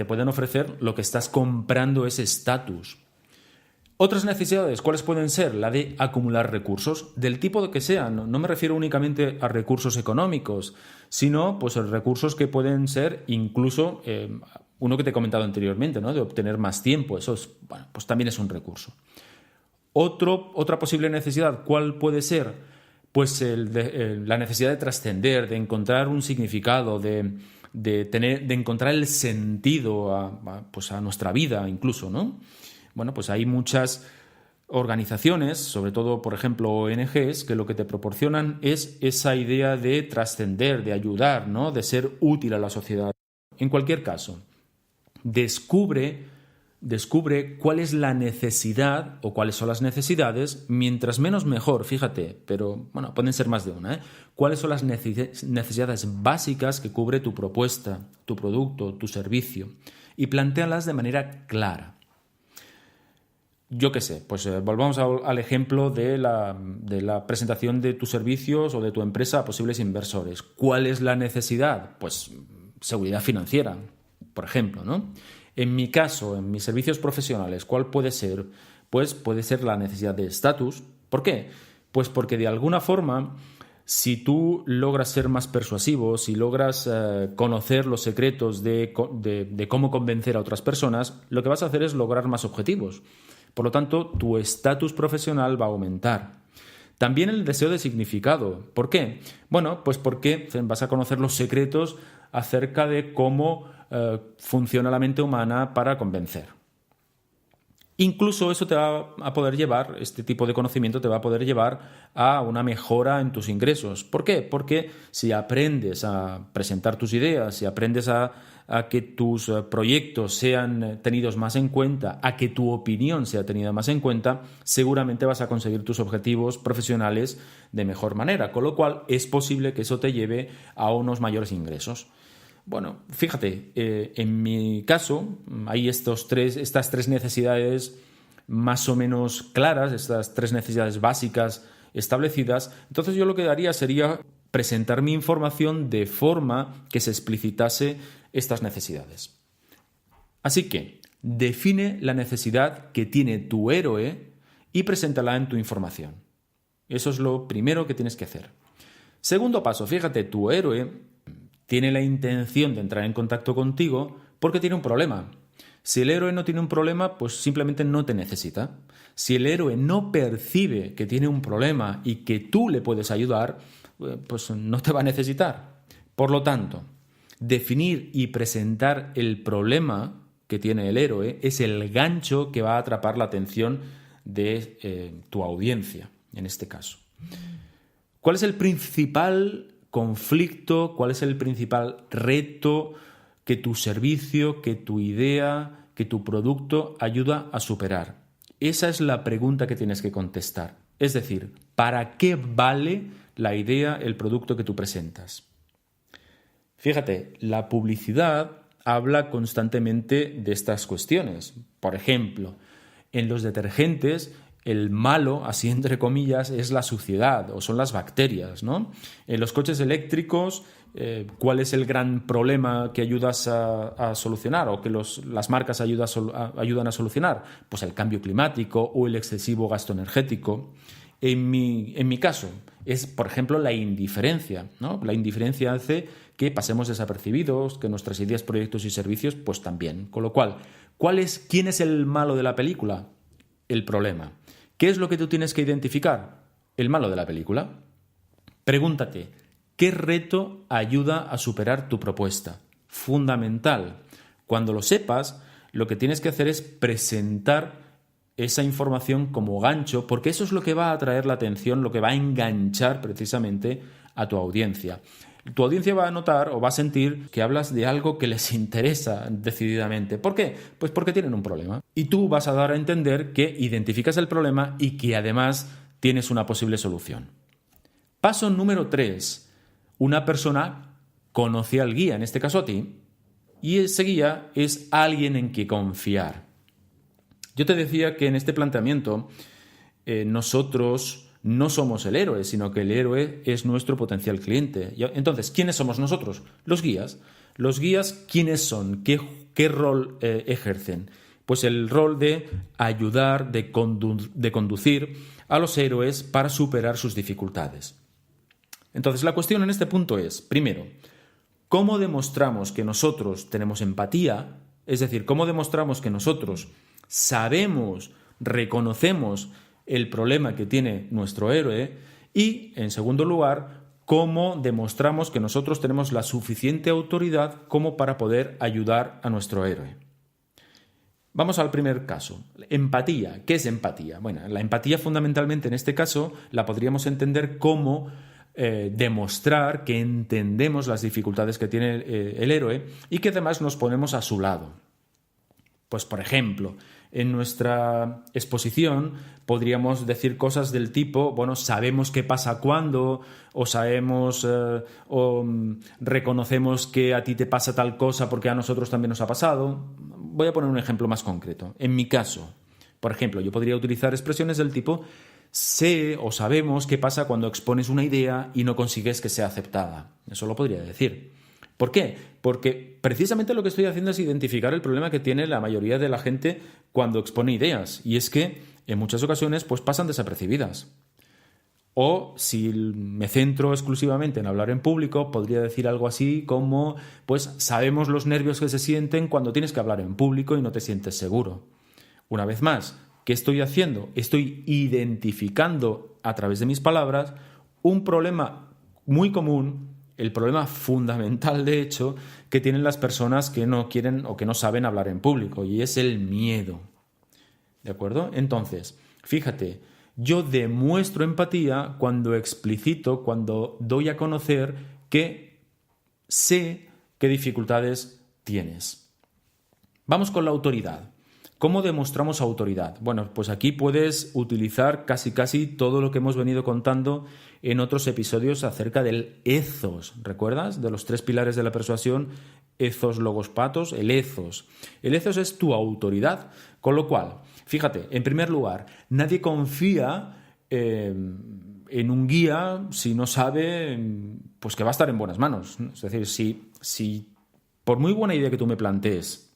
te pueden ofrecer, lo que estás comprando es estatus. Otras necesidades, ¿cuáles pueden ser? La de acumular recursos, del tipo de que sean. No me refiero únicamente a recursos económicos, sino pues recursos que pueden ser incluso uno que te he comentado anteriormente, ¿no? De obtener más tiempo. Eso es, bueno, pues también es un recurso. Otra posible necesidad, ¿cuál puede ser? Pues la necesidad de trascender, de encontrar un significado, de encontrar el sentido a nuestra vida incluso, ¿no? Bueno, pues hay muchas organizaciones, sobre todo, por ejemplo, ONGs, que lo que te proporcionan es esa idea de trascender, de ayudar, ¿no? De ser útil a la sociedad. En cualquier caso, descubre cuál es la necesidad o cuáles son las necesidades, mientras menos mejor, fíjate, pero bueno, pueden ser más de una, ¿eh? ¿Cuáles son las necesidades básicas que cubre tu propuesta, tu producto, tu servicio? Y plantéalas de manera clara. Yo qué sé, pues volvamos al ejemplo de la presentación de tus servicios o de tu empresa a posibles inversores. ¿Cuál es la necesidad? Pues seguridad financiera, por ejemplo, ¿no? En mi caso, en mis servicios profesionales, ¿cuál puede ser? Pues puede ser la necesidad de estatus. ¿Por qué? Pues porque de alguna forma, si tú logras ser más persuasivo, si logras conocer los secretos de cómo convencer a otras personas, lo que vas a hacer es lograr más objetivos. Por lo tanto, tu estatus profesional va a aumentar. También el deseo de significado. ¿Por qué? Bueno, pues porque vas a conocer los secretos acerca de cómo funciona la mente humana para convencer. Incluso eso te va a poder llevar, este tipo de conocimiento te va a poder llevar a una mejora en tus ingresos. ¿Por qué? Porque si aprendes a presentar tus ideas, si aprendes a que tus proyectos sean tenidos más en cuenta, a que tu opinión sea tenida más en cuenta, seguramente vas a conseguir tus objetivos profesionales de mejor manera, con lo cual es posible que eso te lleve a unos mayores ingresos. Bueno, fíjate, en mi caso hay estas tres necesidades más o menos claras, estas tres necesidades básicas establecidas. Entonces yo lo que haría sería presentar mi información de forma que se explicitase estas necesidades. Así que define la necesidad que tiene tu héroe y preséntala en tu información. Eso es lo primero que tienes que hacer. Segundo paso, fíjate, tu héroe tiene la intención de entrar en contacto contigo porque tiene un problema. Si el héroe no tiene un problema, pues simplemente no te necesita. Si el héroe no percibe que tiene un problema y que tú le puedes ayudar, pues no te va a necesitar. Por lo tanto, definir y presentar el problema que tiene el héroe es el gancho que va a atrapar la atención de tu audiencia, en este caso. ¿Cuál es el principal conflicto, cuál es el principal reto que tu servicio, que tu idea, que tu producto ayuda a superar? Esa es la pregunta que tienes que contestar. Es decir, ¿para qué vale la idea, el producto que tú presentas? Fíjate, la publicidad habla constantemente de estas cuestiones. Por ejemplo, en los detergentes, el malo, así entre comillas, es la suciedad o son las bacterias, ¿no? En los coches eléctricos, ¿cuál es el gran problema que ayudas a solucionar o que las marcas ayudan a solucionar? Pues el cambio climático o el excesivo gasto energético. En mi caso, es, por ejemplo, la indiferencia, ¿no? La indiferencia hace que pasemos desapercibidos, que nuestras ideas, proyectos y servicios, pues también. Con lo cual, ¿quién es el malo de la película? El problema. ¿Qué es lo que tú tienes que identificar? El malo de la película. Pregúntate, ¿qué reto ayuda a superar tu propuesta? Fundamental. Cuando lo sepas, lo que tienes que hacer es presentar esa información como gancho, porque eso es lo que va a atraer la atención, lo que va a enganchar precisamente a tu audiencia. Tu audiencia va a notar o va a sentir que hablas de algo que les interesa decididamente. ¿Por qué? Pues porque tienen un problema. Y tú vas a dar a entender que identificas el problema y que además tienes una posible solución. Paso número 3. Una persona conoce al guía, en este caso a ti, y ese guía es alguien en quien confiar. Yo te decía que en este planteamiento nosotros no somos el héroe, sino que el héroe es nuestro potencial cliente. Entonces, ¿quiénes somos nosotros? Los guías. Los guías, ¿quiénes son? ¿Qué rol ejercen? Pues el rol de ayudar, de conducir a los héroes para superar sus dificultades. Entonces, la cuestión en este punto es, primero, ¿cómo demostramos que nosotros tenemos empatía? Es decir, ¿cómo demostramos que nosotros sabemos, reconocemos el problema que tiene nuestro héroe? Y, en segundo lugar, ¿cómo demostramos que nosotros tenemos la suficiente autoridad como para poder ayudar a nuestro héroe? Vamos al primer caso. Empatía. ¿Qué es empatía? Bueno, la empatía fundamentalmente en este caso la podríamos entender como demostrar que entendemos las dificultades que tiene el héroe y que además nos ponemos a su lado. Pues, por ejemplo, en nuestra exposición podríamos decir cosas del tipo, bueno, sabemos qué pasa cuando, o sabemos o reconocemos que a ti te pasa tal cosa porque a nosotros también nos ha pasado. Voy a poner un ejemplo más concreto. En mi caso, por ejemplo, yo podría utilizar expresiones del tipo sé o sabemos qué pasa cuando expones una idea y no consigues que sea aceptada. Eso lo podría decir. ¿Por qué? Porque precisamente lo que estoy haciendo es identificar el problema que tiene la mayoría de la gente cuando expone ideas, y es que en muchas ocasiones pues pasan desapercibidas. O si me centro exclusivamente en hablar en público, podría decir algo así como, pues sabemos los nervios que se sienten cuando tienes que hablar en público y no te sientes seguro. Una vez más, ¿qué estoy haciendo? Estoy identificando a través de mis palabras un problema muy común, el problema fundamental, de hecho, que tienen las personas que no quieren o que no saben hablar en público, y es el miedo. ¿De acuerdo? Entonces, fíjate, yo demuestro empatía cuando explicito, cuando doy a conocer que sé qué dificultades tienes. Vamos con la autoridad. ¿Cómo demostramos autoridad? Bueno, pues aquí puedes utilizar casi todo lo que hemos venido contando en otros episodios acerca del ethos. ¿Recuerdas? De los 3 pilares de la persuasión, ethos, logos, pathos. El ethos. El ethos es tu autoridad. Con lo cual, fíjate, en primer lugar, nadie confía en un guía si no sabe pues que va a estar en buenas manos. Es decir, si por muy buena idea que tú me plantees,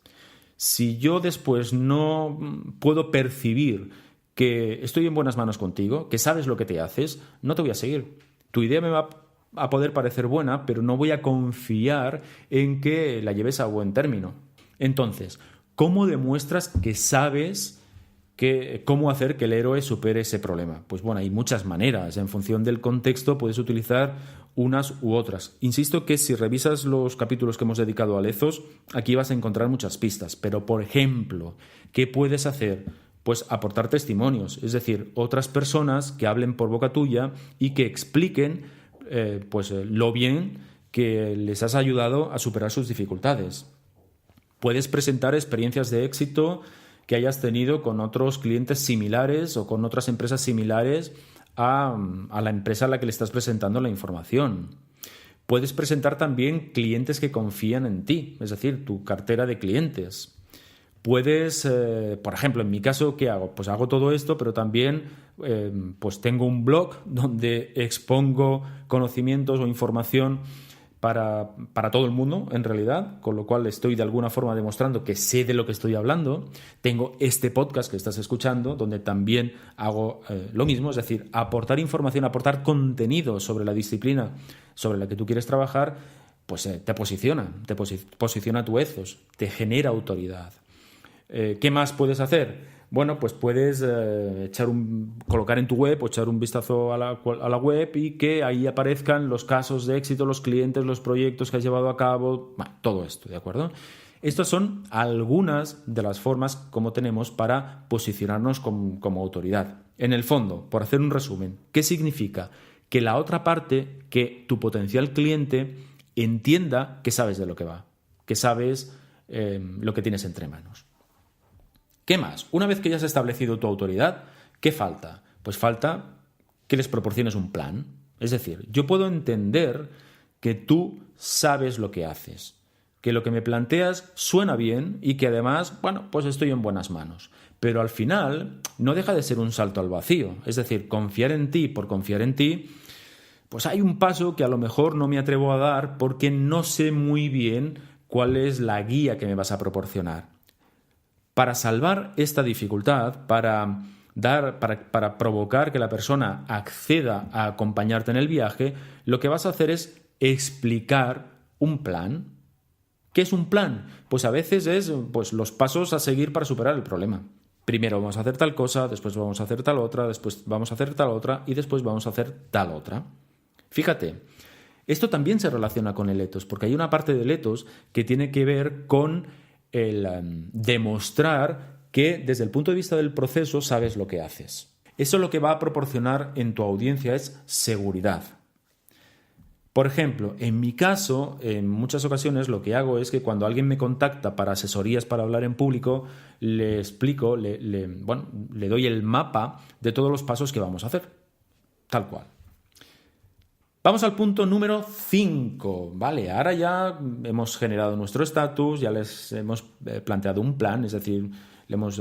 si yo después no puedo percibir que estoy en buenas manos contigo, que sabes lo que te haces, no te voy a seguir. Tu idea me va a poder parecer buena, pero no voy a confiar en que la lleves a buen término. Entonces, ¿cómo demuestras que sabes cómo hacer que el héroe supere ese problema? Pues bueno, hay muchas maneras. En función del contexto puedes utilizar unas u otras. Insisto que si revisas los capítulos que hemos dedicado al ethos, aquí vas a encontrar muchas pistas. Pero, por ejemplo, ¿qué puedes hacer? Pues aportar testimonios, es decir, otras personas que hablen por boca tuya y que expliquen lo bien que les has ayudado a superar sus dificultades. Puedes presentar experiencias de éxito que hayas tenido con otros clientes similares o con otras empresas similares a la empresa a la que le estás presentando la información. Puedes presentar también clientes que confían en ti, es decir, tu cartera de clientes. Puedes, por ejemplo, en mi caso, ¿qué hago? Pues hago todo esto, pero también pues tengo un blog donde expongo conocimientos o información para todo el mundo, en realidad, con lo cual estoy de alguna forma demostrando que sé de lo que estoy hablando. Tengo este podcast que estás escuchando, donde también hago lo mismo, es decir, aportar información, aportar contenido sobre la disciplina sobre la que tú quieres trabajar, pues te posiciona tu ethos, te genera autoridad. ¿Qué más puedes hacer? Bueno, pues puedes colocar en tu web o echar un vistazo a la web y que ahí aparezcan los casos de éxito, los clientes, los proyectos que has llevado a cabo, todo esto, ¿de acuerdo? Estas son algunas de las formas como tenemos para posicionarnos como autoridad. En el fondo, por hacer un resumen, ¿qué significa? Que la otra parte, que tu potencial cliente entienda que sabes de lo que va, que sabes lo que tienes entre manos. ¿Qué más? Una vez que ya has establecido tu autoridad, ¿qué falta? Pues falta que les proporciones un plan. Es decir, yo puedo entender que tú sabes lo que haces, que lo que me planteas suena bien y que además, pues estoy en buenas manos. Pero al final no deja de ser un salto al vacío. Es decir, confiar en ti por confiar en ti, pues hay un paso que a lo mejor no me atrevo a dar porque no sé muy bien cuál es la guía que me vas a proporcionar. Para salvar esta dificultad, para provocar que la persona acceda a acompañarte en el viaje, lo que vas a hacer es explicar un plan. ¿Qué es un plan? Pues a veces es los pasos a seguir para superar el problema. Primero vamos a hacer tal cosa, después vamos a hacer tal otra, después vamos a hacer tal otra y después vamos a hacer tal otra. Fíjate, esto también se relaciona con el ethos, porque hay una parte del ethos que tiene que ver con el demostrar que desde el punto de vista del proceso sabes lo que haces. Eso lo que va a proporcionar en tu audiencia es seguridad. Por ejemplo, en mi caso, en muchas ocasiones lo que hago es que cuando alguien me contacta para asesorías para hablar en público, le explico, le doy el mapa de todos los pasos que vamos a hacer. Tal cual. Vamos al punto número 5. Vale, ahora ya hemos generado nuestro estatus, ya les hemos planteado un plan, es decir, le hemos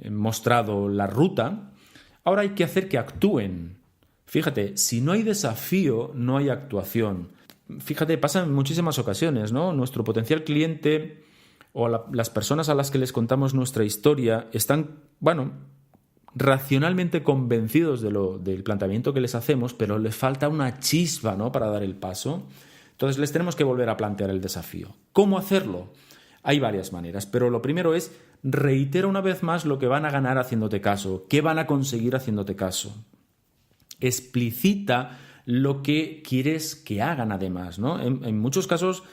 mostrado la ruta. Ahora hay que hacer que actúen. Fíjate, si no hay desafío, no hay actuación. Fíjate, pasa en muchísimas ocasiones, ¿no? Nuestro potencial cliente o las personas a las que les contamos nuestra historia están, racionalmente convencidos del planteamiento que les hacemos, pero les falta una chispa, ¿no?, para dar el paso. Entonces les tenemos que volver a plantear el desafío. ¿Cómo hacerlo? Hay varias maneras, pero lo primero es reitera una vez más lo que van a ganar haciéndote caso, qué van a conseguir haciéndote caso. Explicita lo que quieres que hagan además, ¿no? En muchos casos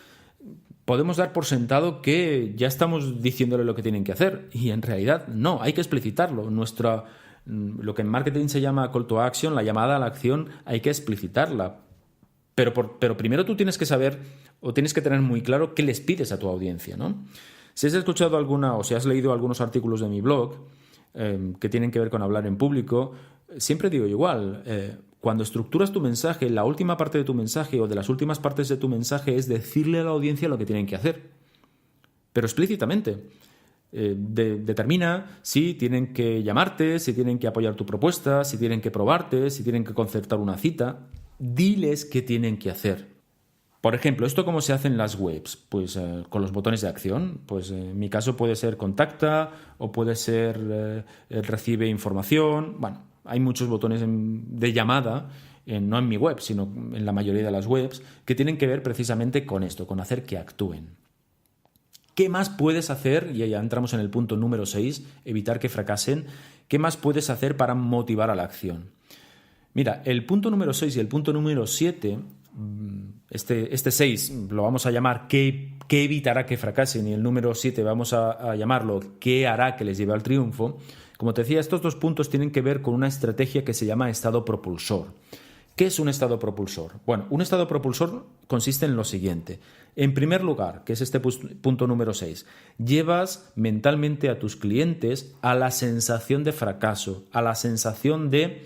podemos dar por sentado que ya estamos diciéndole lo que tienen que hacer y en realidad no, hay que explicitarlo. Lo que en marketing se llama call to action, la llamada a la acción, hay que explicitarla. Pero primero tú tienes que saber o tienes que tener muy claro qué les pides a tu audiencia, ¿no? Si has escuchado o si has leído algunos artículos de mi blog que tienen que ver con hablar en público, siempre digo igual, cuando estructuras tu mensaje, la última parte de tu mensaje o de las últimas partes de tu mensaje es decirle a la audiencia lo que tienen que hacer, pero explícitamente. Determina si tienen que llamarte, si tienen que apoyar tu propuesta, si tienen que probarte, si tienen que concertar una cita. Diles qué tienen que hacer. Por ejemplo, ¿esto cómo se hace en las webs? Pues con los botones de acción. Pues en mi caso puede ser contacta o puede ser recibe información. Bueno, hay muchos botones de llamada, no en mi web, sino en la mayoría de las webs, que tienen que ver precisamente con esto, con hacer que actúen. ¿Qué más puedes hacer? Y ya entramos en el punto número 6, evitar que fracasen. ¿Qué más puedes hacer para motivar a la acción? Mira, el punto número 6 y el punto número 7, este 6 lo vamos a llamar ¿qué evitará que fracasen? Y el número 7 vamos a llamarlo ¿qué hará que les lleve al triunfo? Como te decía, estos dos puntos tienen que ver con una estrategia que se llama estado propulsor. ¿Qué es un estado propulsor? Bueno, un estado propulsor consiste en lo siguiente. En primer lugar, que es este punto número 6, llevas mentalmente a tus clientes a la sensación de fracaso, a la sensación de,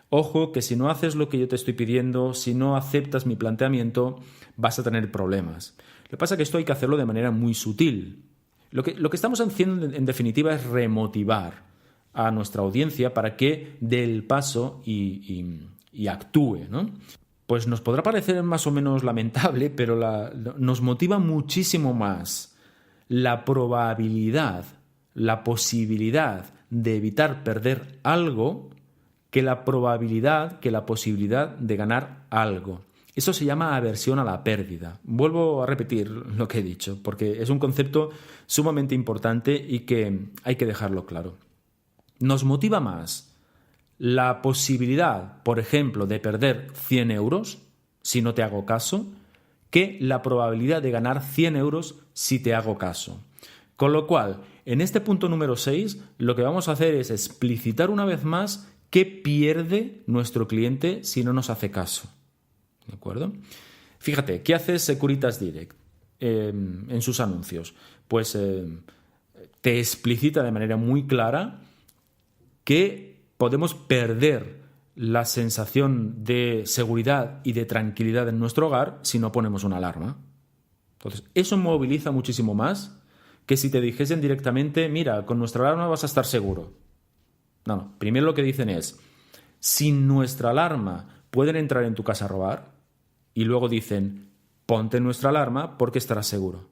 ojo, que si no haces lo que yo te estoy pidiendo, si no aceptas mi planteamiento, vas a tener problemas. Lo que pasa es que esto hay que hacerlo de manera muy sutil. Lo que estamos haciendo, en definitiva, es remotivar a nuestra audiencia para que dé el paso y actúe, ¿no? Pues nos podrá parecer más o menos lamentable, pero nos motiva muchísimo más la probabilidad, la posibilidad de evitar perder algo que la posibilidad de ganar algo. Eso se llama aversión a la pérdida. Vuelvo a repetir lo que he dicho, porque es un concepto sumamente importante y que hay que dejarlo claro. Nos motiva más la posibilidad, por ejemplo, de perder 100 euros si no te hago caso, que la probabilidad de ganar 100 euros si te hago caso. Con lo cual, en este punto número 6, lo que vamos a hacer es explicitar una vez más qué pierde nuestro cliente si no nos hace caso. ¿De acuerdo? Fíjate, ¿qué hace Securitas Direct en sus anuncios? Pues te explicita de manera muy clara que podemos perder la sensación de seguridad y de tranquilidad en nuestro hogar si no ponemos una alarma. Entonces, eso moviliza muchísimo más que si te dijesen directamente, mira, con nuestra alarma vas a estar seguro. No. Primero lo que dicen es, sin nuestra alarma pueden entrar en tu casa a robar, y luego dicen, ponte nuestra alarma porque estarás seguro.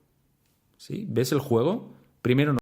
¿Sí? ¿Ves el juego? Primero